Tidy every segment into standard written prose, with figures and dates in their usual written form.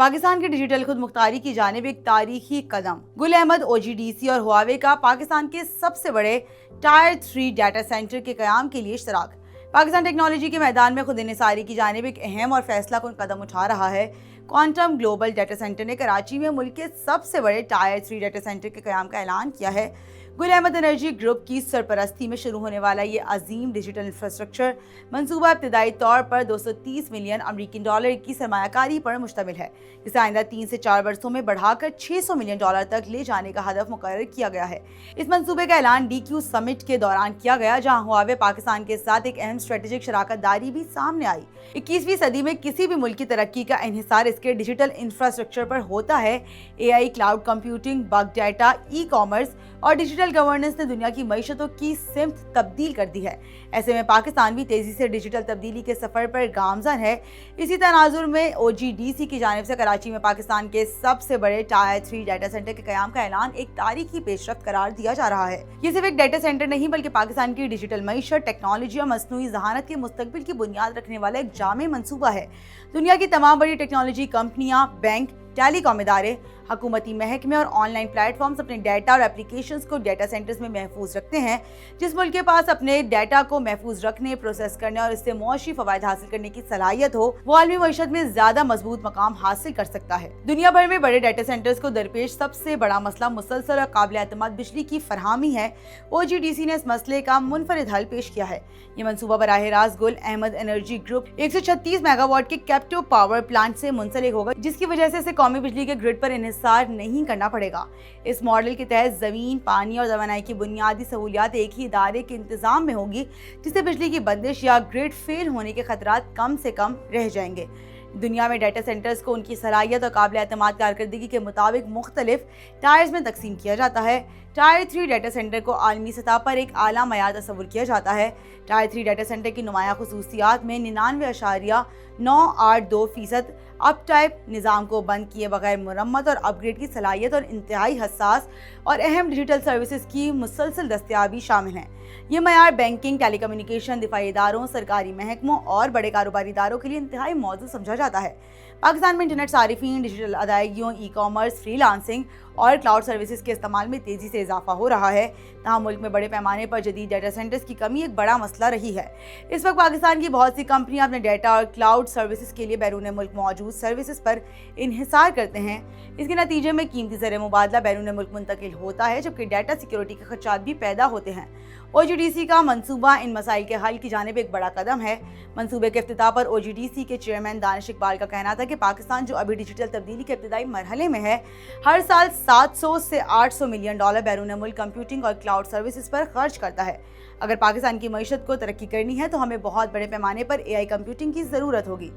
पाकिस्तान की डिजिटल खुद मुख्तारी की जानिब एक तारीखी कदम। गुल अहमद OGDC और हुआवे का पाकिस्तान के सबसे बड़े टायर 3 डाटा सेंटर के क़याम के लिए इश्तराक। पाकिस्तान टेक्नोलॉजी के मैदान में खुद इन्हिसारी की जानिब एक अहम और फैसला कुन कदम उठा रहा है। क्वांटम ग्लोबल डाटा सेंटर ने कराची में मुल्क के सबसे बड़े टायर 3 डाटा सेंटर के क़याम का ऐलान किया है। गुल अहमद एनर्जी ग्रुप की सरपरस्ती में शुरू होने वाला ये अजीम डिजिटल इंफ्रास्ट्रक्चर मंसूबा इब्तदाई तौर पर 230 मिलियन अमरीकी डॉलर की सरमायाकारी पर मुश्तमिल है, जिसे आइंदा 3 से 4 वर्षों में बढ़ाकर 600 मिलियन डॉलर तक ले जाने का हदफ मुकर्रर किया गया है। इस मंसूबे का ऐलान DQ समिट के दौरान किया गया, जहां हुआवे पाकिस्तान के साथ एक अहम स्ट्रेटेजिक शराकत दारी भी सामने आई। 21वीं सदी में किसी भी मुल्क की तरक्की का इन्हिसार इसके डिजिटल इंफ्रास्ट्रक्चर पर होता है। AI, cloud computing, big data, e commerce और डिजिटल गवर्नेंस ने दुनिया की मईशतों की सिमत तब्दील कर दी है। ऐसे में पाकिस्तान भी तेजी से डिजिटल तब्दीली के सफर पर गामजन है। इसी तनाजुर में OGDC की जानिब से कराची में पाकिस्तान के सबसे बड़े टायर 3 डाटा सेंटर के क़याम का ऐलान एक तारीखी पेशरफ्त करार दिया जा रहा है। ये सिर्फ एक डाटा सेंटर नहीं बल्कि पाकिस्तान की डिजिटल मईशत, टेक्नोलॉजी और मसनूई ज़हानत के मुस्तकबिल की बुनियाद रखने वाला एक जामे मंसूबा है। दुनिया की तमाम बड़ी टेक्नोलॉजी कंपनियां, बैंक, टेलीकॉम इदारे, हुकूमती महकमे और ऑनलाइन प्लेटफॉर्म्स अपने डाटा और एप्लीकेशंस को डाटा सेंटर्स में महफूज रखते हैं। जिस मुल्क के पास अपने डाटा को महफूज रखने, प्रोसेस करने और इससे मुआशी फवायद हासिल करने की सलाहियत हो, वो आलमी मईशत में ज्यादा मजबूत मकाम हासिल कर सकता है। दुनिया भर में बड़े डाटा सेंटर्स को दरपेश सबसे बड़ा मसला मुसलसल और काबिल एतमाद बिजली की फरहमी है। OGDC ने इस मसले का मुनफरिद हल पेश किया है। ये मंसूबा बराह रास्त Gul Ahmed energy group 136 megawatt के कैप्टिव पावर प्लांट से मुंसलिक होगा, जिसकी वजह से इसे कौमी बिजली के ग्रिड पर इन्हिसार नहीं करना पड़ेगा। इस मॉडल के तहत जमीन, पानी और तवानाई की बुनियादी सहूलियात एक ही इदारे के इंतजाम में होगी, जिससे बिजली की बंदिश या ग्रिड फेल होने के खतरात कम से कम रह जाएंगे। दुनिया में डाटा सेंटर्स को उनकी सलाहियत और काबिल एतमाद कारकर्दगी के मुताबिक मुख्तलिफ टायर्स में तकसीम किया जाता है। टायर 3 डाटा सेंटर को आलमी सतह पर एक आला मयार तस्वुर किया जाता है। टायर 3 डाटा सेंटर की नुमाया खुसूसियात में 99.982% अप टाइप निज़ाम को बंद किए बगैर मुरम्मत और अपग्रेड की सलाहियत और इंतहाई हसास और अहम डिजिटल सर्विसेज की मुसलसल दस्तयाबी शामिल हैं। ये मयार बैंकिंग, टेलीकम्युनिकेशन, दिफाई इदारों, सरकारी महकमों और बड़े कारोबारी इदारों के लिए इंतहाई मौजूद समझा जाता है। पाकिस्तान में इंटरनेट सारिफीन, डिजिटल अदायगियों, ई-कॉमर्स, फ्रीलांसिंग और क्लाउड सर्विसेज के इस्तेमाल में तेजी से इजाफा हो रहा है। तहाँ मुल्क में बड़े पैमाने पर जदीद डाटा सेंटर्स की कमी एक बड़ा मसला रही है। इस वक्त पाकिस्तान की बहुत सी कंपनियां अपने डाटा और क्लाउड सर्विसेज के लिए बैरून मुल्क मौजूद सर्विसेज पर इन्हिसार करते हैं। इसके नतीजे में कीमती ज़र मुबादला बैरून मुल्क मुंतकिल होता है, जबकि डाटा सिक्योरिटी के खदशात भी पैदा होते हैं। OGDC का मंसूबा इन मसाइल के हल की जानिब एक बड़ा कदम है। मंसूबे के इफ्तिताह पर OGDC के चेयरमैन दानिश इकबाल का कहना था कि पाकिस्तान, जो अभी डिजिटल तब्दीली के इब्तिदाई मरहले में है, हर साल 700 से 800 मिलियन डॉलर बैरून मुल्क कंप्यूटिंग और क्लाउड सर्विसेज पर खर्च करता है। अगर पाकिस्तान की मईशत को तरक्की करनी है तो हमें बहुत बड़े पैमाने पर AI कंप्यूटिंग की ज़रूरत होगी।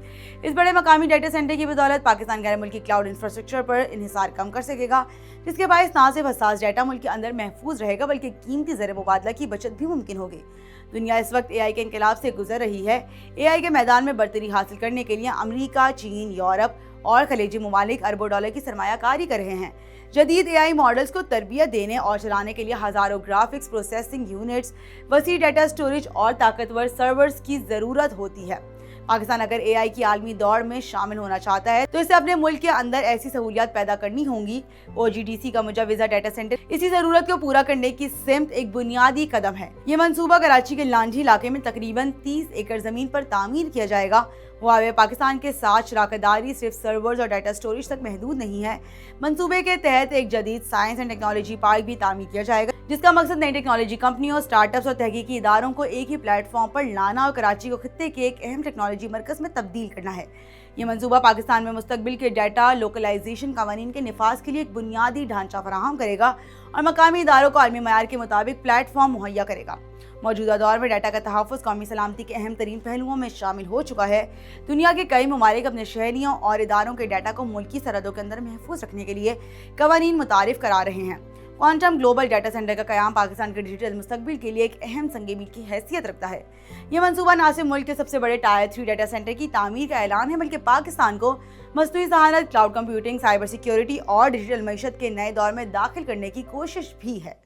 इस बड़े मकामी डाटा सेंटर की बदौलत पाकिस्तान गैर मुल्की क्लाउड इंफ्रास्ट्रक्चर पर इन्हिसार कम कर सकेगा, जिसके बायस ना सिर्फ हसास डाटा मुल्क के अंदर महफूज रहेगा बल्कि कीमती ज़र मुबादला की बचत भी मुमकिन होगी। दुनिया इस वक्त AI के इनकलाब से गुजर रही है। AI के मैदान में बरतरी हासिल करने के लिए अमरीका, चीन, यूरोप और खलीजी ममालिक अरबों डॉलर की सरमायाकारी कर रहे हैं। जदीद AI मॉडल्स को तरबियत देने और चलाने के लिए हज़ारों ग्राफिक्स प्रोसेसिंग यूनिट्स, वसी डाटा स्टोरेज और ताकतवर सर्वर्स की ज़रूरत होती है। पाकिस्तान अगर AI की आलमी दौड़ में शामिल होना चाहता है तो इसे अपने मुल्क के अंदर ऐसी सहूलियात पैदा करनी होंगी। OGDC का मुजव्वज़ा डाटा सेंटर इसी ज़रूरत को पूरा करने की सिमत एक बुनियादी कदम है। ये मंसूबा कराची के लांझी इलाके में तकरीबन 30 एकड़ ज़मीन पर तामीर किया जाएगा। हुआवे पाकिस्तान के साथ शराकतदारी सिर्फ सर्वर्स और डाटा स्टोरेज तक महदूद नहीं है। मंसूबे के तहत एक जदीद साइंस एंड टेक्नोलॉजी पार्क भी तामीर किया जाएगा, जिसका मकसद नई टेक्नोलॉजी कंपनियों, स्टार्टअप्स और तहकीकी इदारों को एक ही प्लेटफॉर्म पर लाना और कराची को खित्ते के एक अहम टेक्नोलॉजी मरकज़ में तब्दील करना है। ये मंसूबा पाकिस्तान में मुस्तकबिल के डाटा लोकलाइजेशन कवानीन के निफाज के लिए एक बुनियादी ढांचा फराहम करेगा और मकामी इदारों को आलमी मयार के मुताबिक प्लेटफॉर्म मुहैया करेगा। मौजूदा दौर में डाटा का तहफ़्फ़ुज़ कौमी सलामती के अहम तरीन पहलुओं में शामिल हो चुका है। दुनिया के कई ममालिक अपने शहरियों और इदारों के डाटा को मुल्की सरहदों के अंदर महफूज रखने के लिए कवानीन मुतारिफ करा रहे हैं। क्वांटम ग्लोबल डाटा सेंटर का क़याम पाकिस्तान के डिजिटल मुस्तकबिल के लिए एक अहम संग-ए-मील की हैसियत रखता है। यह मंसूबा न सिर्फ मुल्क के सबसे बड़े टायर 3 डाटा सेंटर की तामीर का ऐलान है, बल्कि पाकिस्तान को मसनूई ज़हानत, क्लाउड कंप्यूटिंग, साइबर सिक्योरिटी और डिजिटल मईशत के नए दौर में दाखिल करने की कोशिश भी है।